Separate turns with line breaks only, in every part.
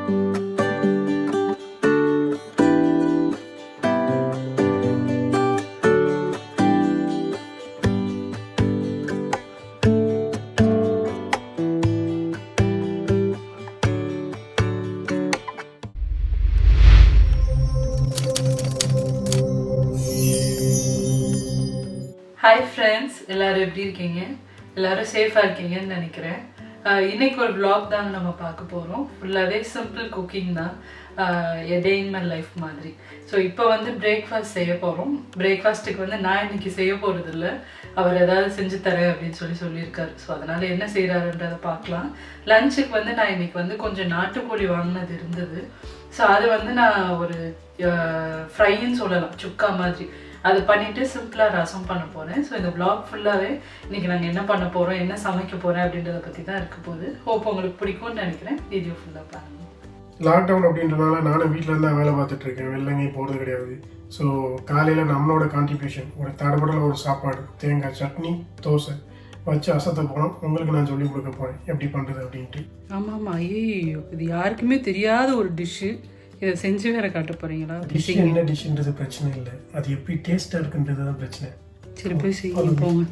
Hi friends, எல்லாரும் எப்படி இருக்கீங்க? எல்லாரும் சேஃபா இருக்கீங்கன்னு நினைக்கிறேன். இன்னைக்கு ஒரு vlog தான் நம்ம பார்க்க போறோம். ஃபுல்லாவே சிம்பிள் குக்கிங் தான். a day in my life மாதிரி. ஸோ இப்போ வந்து பிரேக்ஃபாஸ்ட் செய்ய போகிறோம். பிரேக்ஃபாஸ்ட்டுக்கு வந்து நான் இன்னைக்கு செய்ய போகிறது இல்லை, அவர் ஏதாவது செஞ்சு தரேன் அப்படின்னு சொல்லியிருக்காரு. ஸோ அதனால் என்ன செய்கிறாருன்றதை பார்க்கலாம். லஞ்சுக்கு வந்து நான் இன்னைக்கு வந்து கொஞ்சம் நாட்டுக்கோழி வாங்கினது இருந்தது. ஸோ அது வந்து நான் ஒரு ஃப்ரைன்னு சொல்லலாம், சுக்கா மாதிரி அது பண்ணிவிட்டு சிம்பிளாக ரசம் பண்ண போகிறேன். ஸோ இந்த vlog ஃபுல்லாகவே இன்றைக்கி நாங்கள் என்ன பண்ண போகிறோம், என்ன சமைக்க போகிறேன் அப்படின்றத பற்றி தான் இருக்க போகுது. ஹோப் உங்களுக்கு பிடிக்கும்னு நினைக்கிறேன். வீடியோ ஃபுல்லாக பாருங்கள்.
லாக்டவுன் அப்படின்றனால நானும் வீட்டில் இருந்தால் வேலை பார்த்துட்ருக்கேன், வெளிலங்கே போகிறது கிடையாது. ஸோ காலையில் நம்மளோட கான்ட்ரிபியூஷன் ஒரு தடபடல ஒரு சாப்பாடு, தேங்காய் சட்னி, தோசை வச்சு அசத்த போனோம். உங்களுக்கு நான் சொல்லிக் கொடுக்க போகிறேன் எப்படி பண்ணுறது அப்படின்ட்டு.
ஆமாம், ஐயோ இது யாருக்குமே தெரியாத ஒரு டிஷ்ஷு. இதை செஞ்சு வேற காட்ட போகிறீங்களா?
டிஷ் என்ன டிஷ்ன்றது பிரச்சனை இல்லை, அது எப்படி டேஸ்ட்டாக இருக்குன்றது தான் பிரச்சனை.
சரி போய் செய்ய போங்க.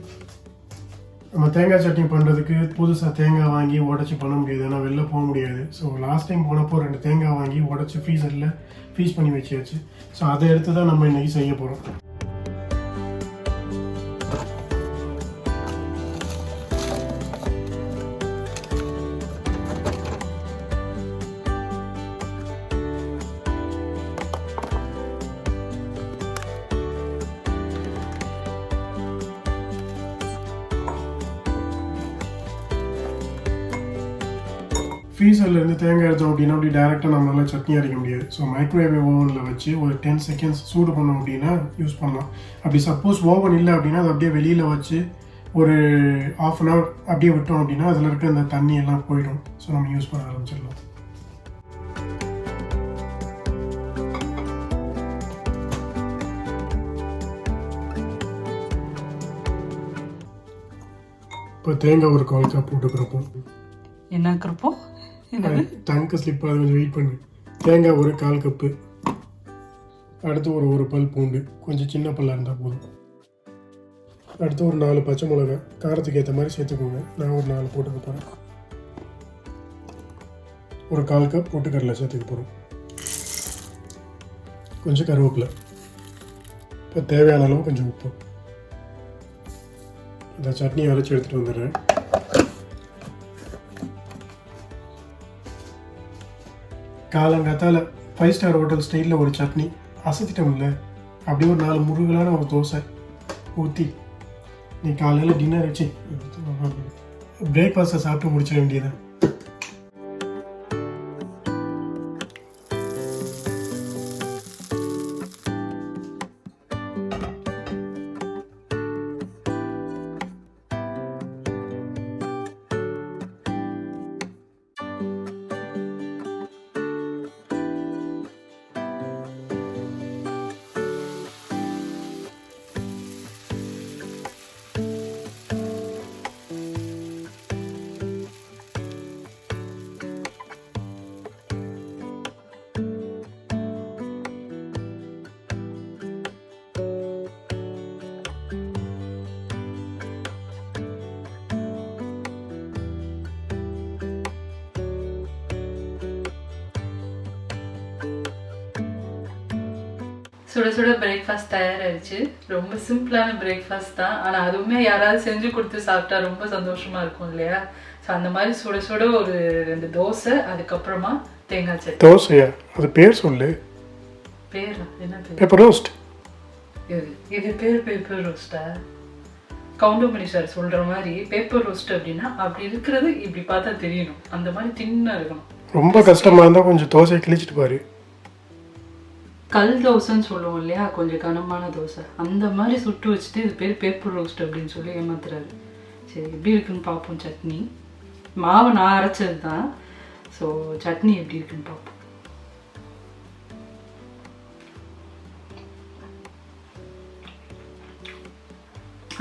நம்ம தேங்காய் சட்னி பண்ணுறதுக்கு புதுசாக தேங்காய் வாங்கி உடச்சி பண்ண முடியாது, ஏன்னா வெளில போக முடியாது. ஸோ லாஸ்ட் டைம் போனப்போ 2 தேங்காய் வாங்கி உடச்சி ஃப்ரீசரில் ஃப்ரீஸ் பண்ணி வச்சியாச்சு. ஸோ அதை எடுத்து தான் நம்ம இன்றைக்கி செய்ய போகிறோம். ஃப்ரீசர்லேருந்து தேங்காய் எடுத்தோம் அப்படின்னா அப்படி டேரெக்டாக நம்மளால சட்னி அரைக்க முடியாது. ஸோ மைக்ரோவேவ் ஓவனில் வச்சு ஒரு 10 செகண்ட்ஸ் சூடு பண்ணோம் அப்படின்னா யூஸ் பண்ணலாம். அப்படி சப்போஸ் ஓவன் இல்லை அப்படின்னா அது அப்படியே வெளியில் வச்சு ஒரு 1/2 hour அப்படியே விட்டோம் அப்படின்னா அதில் இருக்க அந்த தண்ணி எல்லாம் போயிடும். ஸோ நம்ம யூஸ் பண்ண ஆரம்பிச்சிடலாம். இப்போ தேங்காய் ஒரு 1/4 கப் போட்டுக்கிறப்போ
என்னக்கிறப்போ
டங்கு ஸ்லிப் ஆகுது, கொஞ்சம் வெயிட் பண்ணு. தேங்காய் ஒரு 1/4 கப்பு. அடுத்து ஒரு பல் பூண்டு, கொஞ்சம் சின்ன பல்லாக இருந்தால் போதும். அடுத்து ஒரு 4 பச்சை மிளகா, காரத்துக்கு ஏற்ற மாதிரி சேர்த்துக்கோங்க. நான் ஒரு 4 போட்டுக்க போகிறேன். ஒரு 1/4 கப் பொட்டுக்கடலை சேர்த்துக்க போகிறோம். கொஞ்சம் கருவேப்பிலை, இப்போ தேவையான அளவு கொஞ்சம் உப்பு. இந்த சட்னி அரைச்சி எடுத்துகிட்டு வந்துடுறேன். காலங்காத்தால் 5 ஸ்டார் ஹோட்டல் ஸ்டைலில் ஒரு சட்னி அசத்திட்டோம்ல, அப்படியே ஒரு 4 முருகலான ஒரு தோசை ஊற்றி நீ காலையில் டின்னர் வச்சு பிரேக்ஃபாஸ்ட்டை சாப்பிட்டு முடிச்சிட வேண்டியது.
சுட சுட பிரேக்ஃபாஸ்ட் தயாராகிடுச்சு. ரொம்ப சிம்பிளான பிரேக்ஃபாஸ்ட் தான், ஆனால் அதுவுமே யாராவது செஞ்சு கொடுத்து சாப்பிட்டா ரொம்ப சந்தோஷமாக இருக்கும் இல்லையா? ஸோ அந்த மாதிரி சுட சுட ஒரு 2 தோசை, அதுக்கப்புறமா தேங்காய் சட்னி.
தோசையா? அது பேர் சொல்லு.
பேரா? என்ன பேர்?
Pepper roast.
இது பேப்பர் ரோஸ்டா? கவுண்டமணி சார் சொல்கிற மாதிரி பேப்பர் ரோஸ்ட் அப்படின்னா அப்படி இருக்கிறது இப்படி பார்த்தா தெரியணும், அந்த மாதிரி தின்னாக இருக்கணும்.
ரொம்ப கஷ்டமாக இருந்தால் கொஞ்சம் தோசையை கிழிச்சிட்டு பாரு.
கல் தோசைன்னு சொல்லுவோம் இல்லையா, கொஞ்சம் கனமான தோசை, அந்த மாதிரி சுட்டு வச்சுட்டு இது பேர் பேப்பர் ரோஸ்ட் அப்படின்னு சொல்லி ஏமாத்துறாரு. சரி எப்படி இருக்குன்னு பார்ப்போம். சட்னி மாவை நான் அரைச்சது தான். ஸோ சட்னி எப்படி இருக்குன்னு பார்ப்போம்.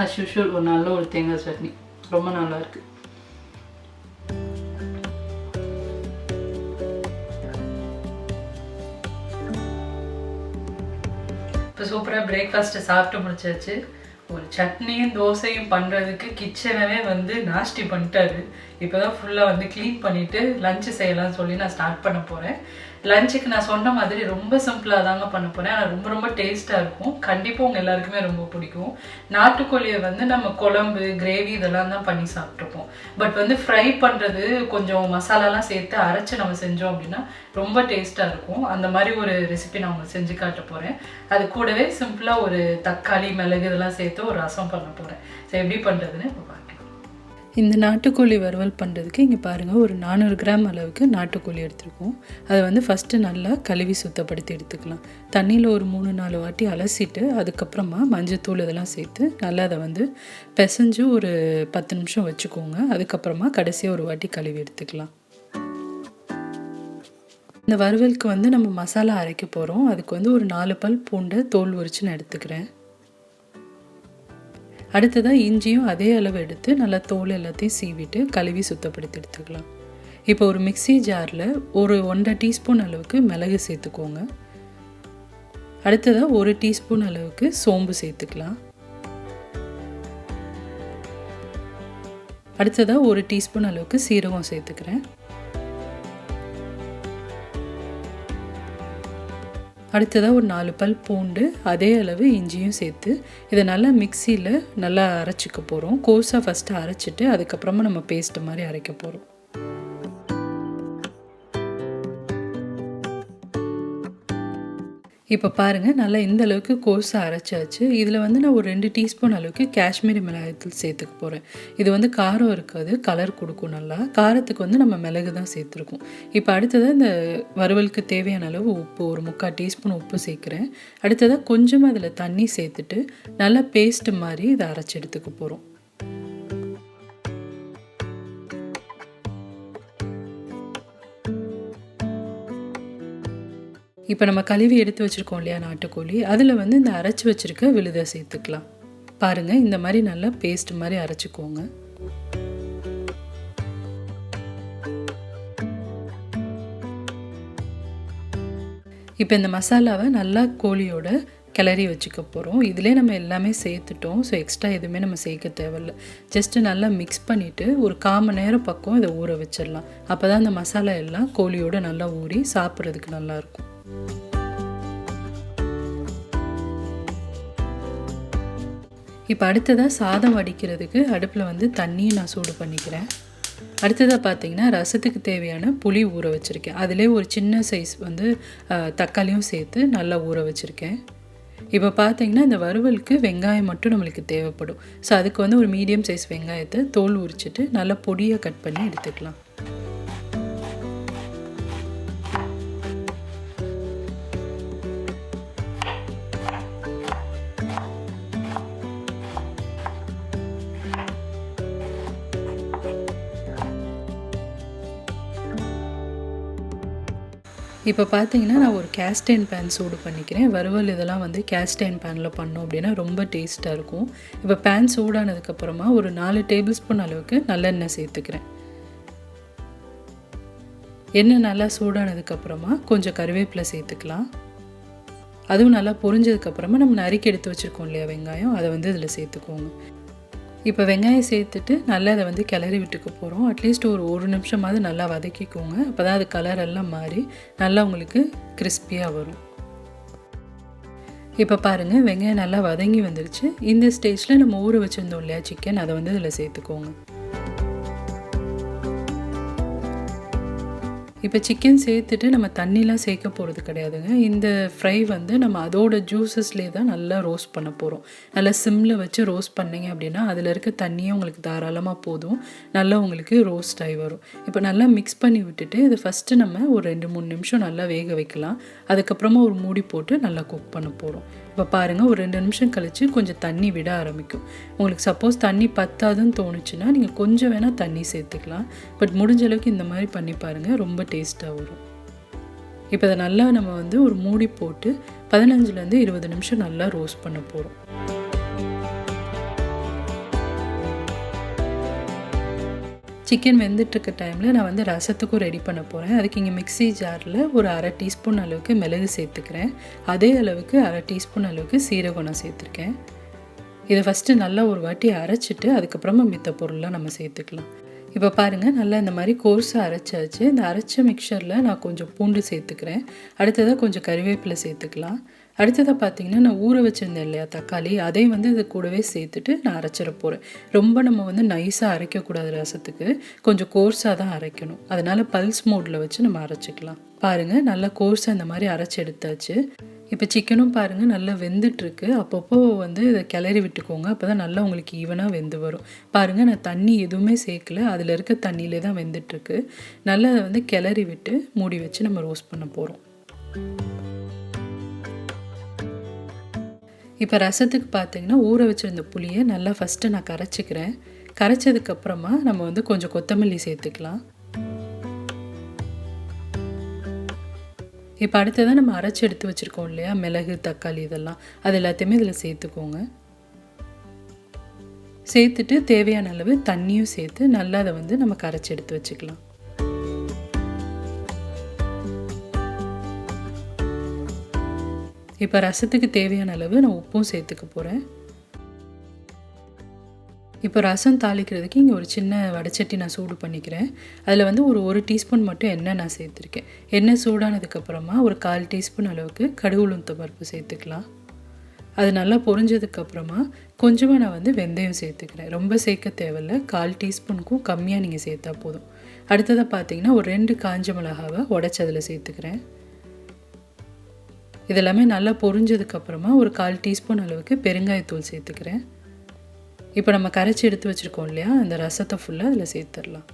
அஸ் யூஷுவல் ஒரு நல்ல ஒரு தேங்காய் சட்னி, ரொம்ப நல்லா இருக்கு. இப்போ சூப்பராக பிரேக்ஃபாஸ்ட்டை சாப்பிட்டு முடிச்சாச்சு. ஒரு சட்னியும் தோசையும் பண்ணுறதுக்கு கிச்சனவே வந்து நாஸ்டி பண்ணிட்டாரு. இப்போ தான் ஃபுல்லாக வந்து க்ளீன் பண்ணிவிட்டு லஞ்சு செய்யலாம்னு சொல்லி நான் ஸ்டார்ட் பண்ண போகிறேன். லஞ்சுக்கு நான் சொன்ன மாதிரி ரொம்ப சிம்பிளாக தாங்க பண்ண போகிறேன். ஆனால் ரொம்ப ரொம்ப டேஸ்ட்டாக இருக்கும். கண்டிப்பாக உங்கள் எல்லாருக்குமே ரொம்ப பிடிக்கும். நாட்டுக்கோழியை வந்து நம்ம குழம்பு கிரேவி இதெல்லாம் தான் பண்ணி சாப்பிட்ருப்போம். பட் வந்து ஃப்ரை பண்ணுறது கொஞ்சம் மசாலாலாம் சேர்த்து அரைச்சி நம்ம செஞ்சோம் அப்படின்னா ரொம்ப டேஸ்ட்டாக இருக்கும். அந்த மாதிரி ஒரு ரெசிபி நான் உங்களுக்கு செஞ்சு காட்ட போகிறேன். அது கூடவே சிம்பிளாக ஒரு தக்காளி மிளகு இதெல்லாம் சேர்த்து ஒரு ரசம் பண்ண போகிறேன். ஸோ எப்படி பண்ணுறதுன்னு இப்போ பார்க்கலாம். இந்த நாட்டுக்கோழி வறுவல் பண்ணுறதுக்கு இங்கே பாருங்கள், ஒரு 400 கிராம் அளவுக்கு நாட்டுக்கோழி எடுத்துருக்கோம். அதை வந்து ஃபஸ்ட்டு நல்லா கழுவி சுத்தப்படுத்தி எடுத்துக்கலாம். தண்ணியில் ஒரு 3-4 வாட்டி அலசிட்டு அதுக்கப்புறமா மஞ்சத்தூள் இதெல்லாம் சேர்த்து நல்லா அதை வந்து பிசைஞ்சு ஒரு 10 நிமிஷம் வச்சுக்கோங்க. அதுக்கப்புறமா கடைசியாக ஒரு வாட்டி கழுவி எடுத்துக்கலாம். இந்த வறுவலுக்கு வந்து நம்ம மசாலா அரைக்க போகிறோம். அதுக்கு வந்து ஒரு 4 பல் பூண்டை தோல் உரித்து நான் எடுத்துக்கிறேன். அடுத்ததாக இஞ்சியும் அதே அளவு எடுத்து நல்லா தோல் எல்லாத்தையும் சீவிட்டு கழுவி சுத்தப்படுத்தி எடுத்துக்கலாம். இப்போ ஒரு மிக்ஸி ஜாரில் ஒரு 1.5 டீஸ்பூன் அளவுக்கு மிளகு சேர்த்துக்கோங்க. அடுத்ததாக 1 டீஸ்பூன் அளவுக்கு சோம்பு சேர்த்துக்கலாம். அடுத்ததாக 1 டீஸ்பூன் அளவுக்கு சீரகம் சேர்த்துக்கிறேன். அடுத்ததாக ஒரு 4 பல் பூண்டு அதே அளவு இஞ்சியும் சேர்த்து இதை நல்லா மிக்சியில் நல்லா அரைச்சிக்க போகிறோம். கோஸாக ஃபஸ்ட்டு அரைச்சிட்டு அதுக்கப்புறமா நம்ம பேஸ்ட்டு மாதிரி அரைக்க போகிறோம். இப்போ பாருங்கள், நல்லா இந்த அளவுக்கு கோஸாக அரைச்சாச்சு. இதில் வந்து நான் ஒரு 2 டீஸ்பூன் அளவுக்கு காஷ்மீரி மிளகாய்த்தூள் சேர்த்துக்க போகிறேன். இது வந்து காரம் இருக்காது, கலர் கொடுக்கும். நல்லா காரத்துக்கு வந்து நம்ம மிளகு தான் சேர்த்துருக்கோம். இப்போ அடுத்ததாக இந்த வறுவலுக்கு தேவையான அளவு உப்பு, ஒரு 3/4 டீஸ்பூன் உப்பு சேர்க்குறேன். அடுத்ததாக கொஞ்சமாக அதில் தண்ணி சேர்த்துட்டு நல்லா பேஸ்ட்டு மாதிரி இதை அரைச்சி எடுத்துக்க போகிறோம். இப்போ நம்ம கழுவி எடுத்து வச்சுருக்கோம் இல்லையா நாட்டுக்கோழி, அதில் வந்து இந்த அரைச்சி வச்சுருக்க விழுதை சேர்த்துக்கலாம். பாருங்கள், இந்த மாதிரி நல்லா பேஸ்ட் மாதிரி அரைச்சிக்கோங்க. இப்போ இந்த மசாலாவை நல்லா கோழியோட கிளறி வச்சுக்க போகிறோம். இதிலே நம்ம எல்லாமே சேர்த்துட்டோம். ஸோ எக்ஸ்ட்ரா எதுவுமே நம்ம சேர்க்க தேவையில்லை. ஜஸ்ட்டு நல்லா மிக்ஸ் பண்ணிவிட்டு ஒரு 1/4 மணி நேரம் பக்கம் இதை ஊற வச்சிடலாம். அப்போ தான் இந்த மசாலா எல்லாம் கோழியோட நல்லா ஊறி சாப்பிட்றதுக்கு நல்லாயிருக்கும். இப்போ அடுத்ததாக சாதம் வடிக்கிறதுக்கு அடுப்பில் வந்து தண்ணியை நான் சூடு பண்ணிக்கிறேன். அடுத்ததாக பார்த்தீங்கன்னா ரசத்துக்கு தேவையான புளி ஊற வச்சுருக்கேன். அதிலே ஒரு சின்ன சைஸ் வந்து தக்காளியும் சேர்த்து நல்லா ஊற வச்சுருக்கேன். இப்போ பார்த்தீங்கன்னா இந்த வறுவலுக்கு வெங்காயம் மட்டும் நம்மளுக்கு தேவைப்படும். ஸோ அதுக்கு வந்து ஒரு மீடியம் சைஸ் வெங்காயத்தை தோல் உரிச்சிட்டு நல்லா பொடியாக கட் பண்ணி எடுத்துக்கலாம். இப்போ பார்த்தீங்கன்னா நான் ஒரு கேஸ்டைன் பேன் சூடு பண்ணிக்கிறேன். வறுவல் இதெல்லாம் வந்து கேஸ்டைன் பேனில் பண்ணோம் அப்படின்னா ரொம்ப டேஸ்ட்டாக இருக்கும். இப்போ பேன் சூடானதுக்கப்புறமா ஒரு 4 டேபிள் ஸ்பூன் அளவுக்கு நல்லெண்ணெய் சேர்த்துக்கிறேன். எண்ணெய் நல்லா சூடானதுக்கப்புறமா கொஞ்சம் கருவேப்பிலை சேர்த்துக்கலாம். அதுவும் நல்லா பொரிஞ்சதுக்கப்புறமா நம்ம நறுக்கி எடுத்து வச்சுருக்கோம் இல்லையா வெங்காயம், அதை வந்து இதில் சேர்த்துக்கோங்க. இப்போ வெங்காயம் சேர்த்துட்டு நல்லா அதை வந்து கிளறி விட்டுக்க போகிறோம். அட்லீஸ்ட் ஒரு 1 நிமிஷமாவது நல்லா வதக்கிக்கோங்க. அப்போ தான் அது கலர் எல்லாம் மாறி நல்லா உங்களுக்கு கிறிஸ்பியாக வரும். இப்போ பாருங்கள், வெங்காயம் நல்லா வதங்கி வந்துருச்சு. இந்த ஸ்டேஜில் நம்ம ஊற வச்சுருந்தோம் இல்லையா சிக்கன், அதை வந்து இதில் சேர்த்துக்கோங்க. இப்போ சிக்கன் சேர்த்துட்டு நம்ம தண்ணிலாம் சேர்க்க போகிறது கிடையாதுங்க. இந்த ஃப்ரை வந்து நம்ம அதோட ஜூஸஸ்லேயே தான் நல்லா ரோஸ்ட் பண்ண போகிறோம். நல்லா சிம்மில் வச்சு ரோஸ்ட் பண்ணிங்க அப்படின்னா அதில் இருக்க தண்ணியே உங்களுக்கு தாராளமாக போதும். நல்லா உங்களுக்கு ரோஸ்ட் ஆகி வரும். இப்போ நல்லா மிக்ஸ் பண்ணி விட்டுட்டு இது ஃபஸ்ட்டு நம்ம ஒரு 2-3 நிமிஷம் நல்லா வேக வைக்கலாம். அதுக்கப்புறமா ஒரு மூடி போட்டு நல்லா குக் பண்ண போகிறோம். இப்போ பாருங்கள், ஒரு 2 நிமிஷம் கழித்து கொஞ்சம் தண்ணி விட ஆரம்பிக்கும். உங்களுக்கு சப்போஸ் தண்ணி பத்தாதுன்னு தோணுச்சுன்னா நீங்கள் கொஞ்சம் வேணால் தண்ணி சேர்த்துக்கலாம். பட் முடிஞ்ச அளவுக்கு இந்த மாதிரி பண்ணி பாருங்கள், ரொம்ப டேஸ்ட்டாக வரும். இப்போ அதை நல்லா நம்ம வந்து ஒரு மூடி போட்டு 15-20 நிமிஷம் நல்லா ரோஸ்ட் பண்ண போகிறோம். சிக்கன் வெந்துட்டுருக்க டைமில் நான் வந்து ரசத்துக்கும் ரெடி பண்ண போகிறேன். அதுக்கு இங்கே மிக்ஸி ஜாரில் ஒரு 1/2 டீஸ்பூன் அளவுக்கு மிளகு சேர்த்துக்கிறேன். அதே அளவுக்கு 1/2 டீஸ்பூன் அளவுக்கு சீரகம் நான் சேர்த்துருக்கேன். இதை ஃபஸ்ட்டு நல்லா ஒரு வாட்டி அரைச்சிட்டு அதுக்கப்புறமா மித்த பொருள்லாம் நம்ம சேர்த்துக்கலாம். இப்போ பாருங்கள், நல்லா இந்த மாதிரி கோர்ஸாக அரைச்சாச்சு. இந்த அரைச்ச மிக்சரில் நான் கொஞ்சம் பூண்டு சேர்த்துக்கிறேன். அடுத்ததாக கொஞ்சம் கறிவேப்பிலை சேர்த்துக்கலாம். அடுத்ததாக பார்த்தீங்கன்னா நான் ஊற வச்சுருந்தேன் இல்லையா தக்காளி, அதையும் வந்து இது கூடவே சேர்த்துட்டு நான் அரைச்சிட போகிறேன். ரொம்ப நம்ம வந்து நைஸாக அரைக்கக்கூடாது, ரசத்துக்கு கொஞ்சம் கோர்ஸாக தான் அரைக்கணும். அதனால் பல்ஸ் மோடில் வச்சு நம்ம அரைச்சிக்கலாம். பாருங்கள், நல்லா கோர்ஸாக இந்த மாதிரி அரைச்சி எடுத்தாச்சு. இப்போ சிக்கனும் பாருங்கள் நல்லா வெந்துட்டுருக்கு. அப்பப்போ வந்து இதை கிளறி விட்டுக்கோங்க, அப்போ தான் நல்லா உங்களுக்கு ஈவனாக வெந்து வரும். பாருங்கள், நான் தண்ணி எதுவுமே சேர்க்கல, அதில் இருக்க தண்ணியிலே தான் வெந்துட்டுருக்கு. நல்லா அதை வந்து கிளறி விட்டு மூடி வச்சு நம்ம ரோஸ்ட் பண்ண போகிறோம். இப்போ ரசத்துக்கு பார்த்தீங்கன்னா ஊற வச்சுருந்த புளியை நல்லா ஃபஸ்ட்டு நான் கரைச்சிக்கிறேன். கரைச்சதுக்கப்புறமா நம்ம வந்து கொஞ்சம் கொத்தமல்லி சேர்த்துக்கலாம். இப்போ அடுத்ததான் நம்ம அரைச்சி எடுத்து வச்சுருக்கோம் இல்லையா மிளகு, தக்காளி, இதெல்லாம் அது எல்லாத்தையுமே இதில் சேர்த்துக்கோங்க. சேர்த்துட்டு தேவையான அளவு தண்ணியும் சேர்த்து நல்லா அதை வந்து நம்ம கரைச்சி எடுத்து வச்சுக்கலாம். இப்போ ரசத்துக்கு தேவையான அளவு நான் உப்பும் சேர்த்துக்க போகிறேன். இப்போ ரசம் தாளிக்கிறதுக்கு இங்கே ஒரு சின்ன வடைச்சட்டி நான் சூடு பண்ணிக்கிறேன். அதில் வந்து ஒரு டீஸ்பூன் மட்டும் எண்ணெய் நான் சேர்த்துருக்கேன். எண்ணெய் சூடானதுக்கப்புறமா ஒரு 1/4 டீஸ்பூன் அளவுக்கு கடுகு உளுந்தம் பருப்பு சேர்த்துக்கலாம். அது நல்லா பொரிஞ்சதுக்கப்புறமா கொஞ்சமாக நான் வந்து வெந்தயம் சேர்த்துக்கிறேன். ரொம்ப சேர்க்க தேவையில்லை, 1/4 டீஸ்பூனுக்கும் கம்மியாக நீங்கள் சேர்த்தா போதும். அடுத்ததாக பார்த்தீங்கன்னா ஒரு 2 காஞ்ச மிளகாவை உடச்சி அதில் சேர்த்துக்கிறேன். இதெல்லாமே நல்லா பொரிஞ்சதுக்கப்புறமா ஒரு 1/4 டீஸ்பூன் அளவுக்கு பெருங்காயத்தூள் சேர்த்துக்கிறேன். இப்போ நம்ம கரைச்சி எடுத்து வச்சுருக்கோம் இல்லையா, அந்த ரசத்தை ஃபுல்லாக அதில் சேர்த்துடலாம்.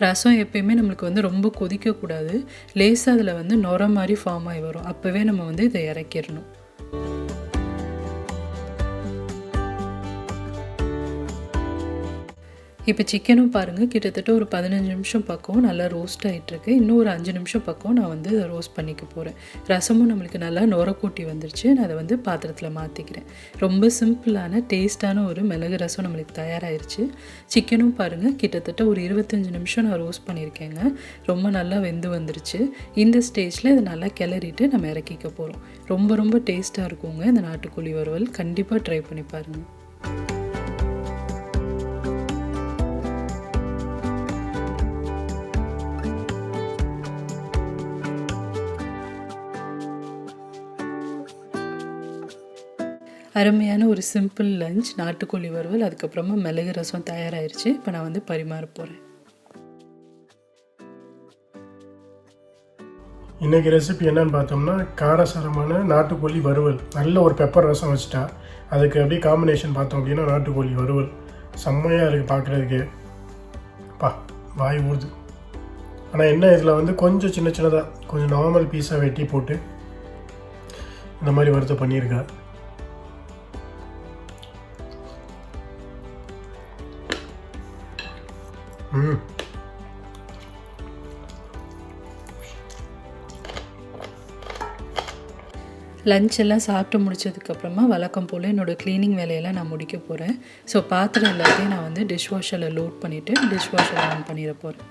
ரசம் எப்பயுமே நம்மளுக்கு வந்து ரொம்ப கொதிக்கக்கூடாது, லேசாக அதில் வந்து நுர மாதிரி ஃபார்ம் ஆகி வரும். அப்போவே நம்ம வந்து இதை இறக்கிடணும். இப்போ சிக்கனும் பாருங்கள் கிட்டத்தட்ட ஒரு 15 நிமிஷம் பக்கம் நல்லா ரோஸ்ட் ஆகிட்டுருக்கு. இன்னும் ஒரு 5 நிமிஷம் பக்கம் நான் வந்து இதை ரோஸ்ட் பண்ணிக்க போகிறேன். ரசமும் நம்மளுக்கு நல்லா நுரக்கூட்டி வந்துருச்சு. நான் அதை வந்து பாத்திரத்தில் மாற்றிக்கிறேன். ரொம்ப சிம்பிளான டேஸ்ட்டான ஒரு மிளகு ரசம் நம்மளுக்கு தயாராகிருச்சு. சிக்கனும் பாருங்கள் கிட்டத்தட்ட ஒரு 25 நிமிஷம் நான் ரோஸ்ட் பண்ணியிருக்கேங்க. ரொம்ப நல்லா வெந்து வந்துருச்சு. இந்த ஸ்டேஜில் இதை நல்லா கிளறிட்டு நம்ம இறக்கிக்க போகிறோம். ரொம்ப ரொம்ப டேஸ்ட்டாக இருக்குங்க இந்த நாட்டுக்கோழி வறுவல். கண்டிப்பாக ட்ரை பண்ணி பாருங்கள். அருமையான ஒரு சிம்பிள் லஞ்ச், நாட்டுக்கோழி வறுவல், அதுக்கப்புறமா மிளகு ரசம் தயாராகிருச்சு. இப்போ நான் வந்து பரிமாற போகிறேன்.
இன்றைக்கி ரெசிபி என்னன்னு பார்த்தோம்னா காரசாரமான நாட்டுக்கோழி வறுவல். நல்ல ஒரு பெப்பர் ரசம் வச்சுட்டா அதுக்கு அப்படியே காம்பினேஷன் பார்த்தோம் அப்படின்னா நாட்டுக்கோழி வறுவல் செம்மையாக இருக்குது பார்க்குறதுக்கு. வாய் ஊறுது. ஆனால் என்ன, இதில் வந்து கொஞ்சம் சின்ன சின்னதாக கொஞ்சம் நார்மல் பீஸாக வெட்டி போட்டு இந்த மாதிரி வறுத்த பண்ணியிருக்கா.
லஞ்ச் எல்லாம் சாப்பிட்டு முடிச்சதுக்கப்புறமா வழக்கம் போல் என்னோடய க்ளீனிங் வேலையெல்லாம் நான் முடிக்க போகிறேன். ஸோ பாத்திரம் எல்லாத்தையும் நான் வந்து டிஷ் வாஷரில் லோட் பண்ணிவிட்டு டிஷ் வாஷர் ஆன் பண்ணிட போகிறேன்.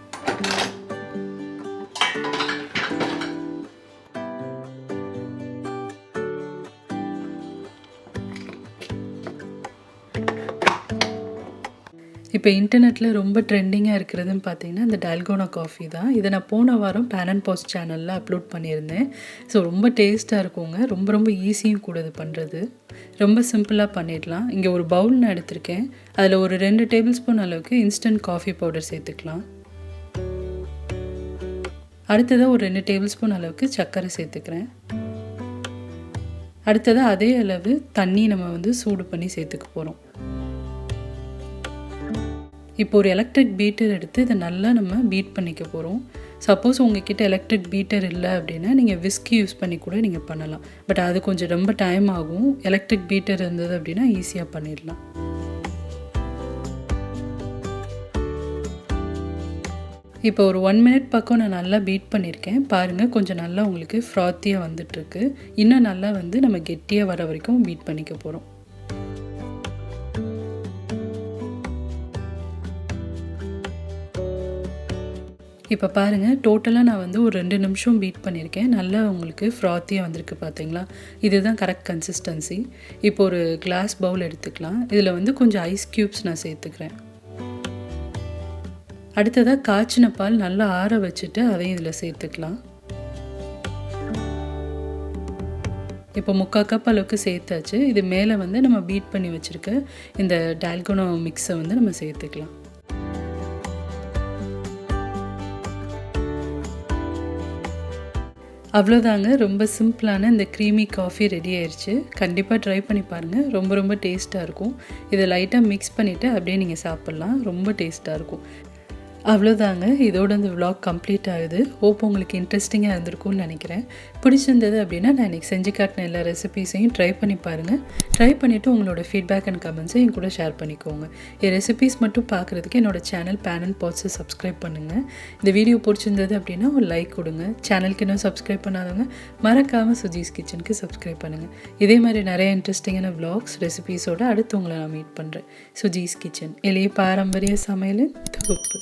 இப்போ இன்டர்நெட்டில் ரொம்ப ட்ரெண்டிங்காக இருக்கிறதுன்னு பார்த்தீங்கன்னா இந்த டால்கோனா காஃபி தான். இதை நான் போன வாரம் பேன் அண்ட் பாஸ் சேனலில் அப்லோட் பண்ணியிருந்தேன். ஸோ ரொம்ப டேஸ்ட்டாக இருக்குங்க. ரொம்ப ரொம்ப ஈஸியும் கூட இது பண்ணுறது. ரொம்ப சிம்பிளாக பண்ணிடலாம். இங்கே ஒரு பவுல் நான் எடுத்திருக்கேன். அதில் ஒரு 2 டேபிள் ஸ்பூன் அளவுக்கு இன்ஸ்டன்ட் காஃபி பவுடர் சேர்த்துக்கலாம். அடுத்ததாக ஒரு 2 டேபிள் ஸ்பூன் அளவுக்கு சர்க்கரை சேர்த்துக்கிறேன். அடுத்ததாக அதே அளவு தண்ணி நம்ம வந்து சூடு பண்ணி சேர்த்துக்க போகிறோம். இப்போ ஒரு எலக்ட்ரிக் பீட்டர் எடுத்து இதை நல்லா நம்ம பீட் பண்ணிக்க போகிறோம். சப்போஸ் உங்ககிட்ட எலக்ட்ரிக் பீட்டர் இல்லை அப்படின்னா நீங்கள் விஸ்கி யூஸ் பண்ணி கூட நீங்கள் பண்ணலாம். பட் அது கொஞ்சம் ரொம்ப டைம் ஆகும். எலக்ட்ரிக் பீட்டர் இருந்தது அப்படின்னா ஈஸியாக பண்ணிடலாம். இப்போ ஒரு 1 மினிட் பக்கம் நான் நல்லா பீட் பண்ணியிருக்கேன். பாருங்கள், கொஞ்சம் நல்லா உங்களுக்கு ஃப்ராத்தியாக வந்துட்டுருக்கு. இன்னும் நல்லா வந்து நம்ம கெட்டியாக வர வரைக்கும் பீட் பண்ணிக்க போகிறோம். இப்போ பாருங்கள், டோட்டலாக நான் வந்து ஒரு 2 நிமிஷம் பீட் பண்ணியிருக்கேன். நல்லா உங்களுக்கு ஃப்ராத்தியாக வந்திருக்கு பார்த்தீங்களா? இதுதான் கரெக்ட் கன்சிஸ்டன்சி. இப்போ ஒரு கிளாஸ் பவுல் எடுத்துக்கலாம். இதில் வந்து கொஞ்சம் ஐஸ் க்யூப்ஸ் நான் சேர்த்துக்கிறேன். அடுத்ததாக காய்ச்சின பால் நல்லா ஆற வச்சுட்டு அதையும் இதில் சேர்த்துக்கலாம். இப்போ 3/4 கப் அளவுக்கு சேர்த்தாச்சு. இது மேலே வந்து நம்ம பீட் பண்ணி வச்சுருக்க இந்த டால்கோனோ மிக்ஸை வந்து நம்ம சேர்த்துக்கலாம். அவ்வளோதாங்க, ரொம்ப சிம்பிளான இந்த க்ரீமி காஃபி ரெடி ஆயிடுச்சு. கண்டிப்பாக ட்ரை பண்ணி பாருங்கள். ரொம்ப ரொம்ப டேஸ்ட்டாக இருக்கும். இதை லைட்டாக மிக்ஸ் பண்ணிவிட்டு அப்படியே நீங்கள் சாப்பிட்லாம். ரொம்ப டேஸ்ட்டாக இருக்கும். அவ்வளோதாங்க, இதோட இந்த vlog கம்ப்ளீட் ஆகுது. ஹோப் உங்களுக்கு இன்ட்ரெஸ்டிங்காக இருந்திருக்கும்னு நினைக்கிறேன். பிடிச்சிருந்தது அப்படின்னா நான் இன்றைக்கி செஞ்சு காட்டின எல்லா ரெசிபீஸையும் ட்ரை பண்ணி பாருங்கள். ட்ரை பண்ணிவிட்டு உங்களோட ஃபீட்பேக் அண்ட் கமெண்ட்ஸை என் கூட ஷேர் பண்ணிக்கோங்க. என் ரெசிபீஸ் மட்டும் பார்க்குறதுக்கு என்னோடய சேனல் பேன் அண்ட் பாட்ஸை சப்ஸ்கிரைப் பண்ணுங்கள். இந்த வீடியோ பிடிச்சிருந்தது அப்படின்னா ஒரு லைக் கொடுங்க. சேனலுக்கு இன்னும் சப்ஸ்கிரைப் பண்ணாதவங்க மறக்காமல் சுஜீஸ் கிச்சனுக்கு சப்ஸ்கிரைப் பண்ணுங்கள். இதே மாதிரி நிறைய இன்ட்ரெஸ்டிங்கான vlogs ரெசிபீஸோடு அடுத்து உங்களை நான் மீட் பண்ணுறேன். சுஜீஸ் கிச்சன், எளிய பாரம்பரிய சமையலின் தொகுப்பு.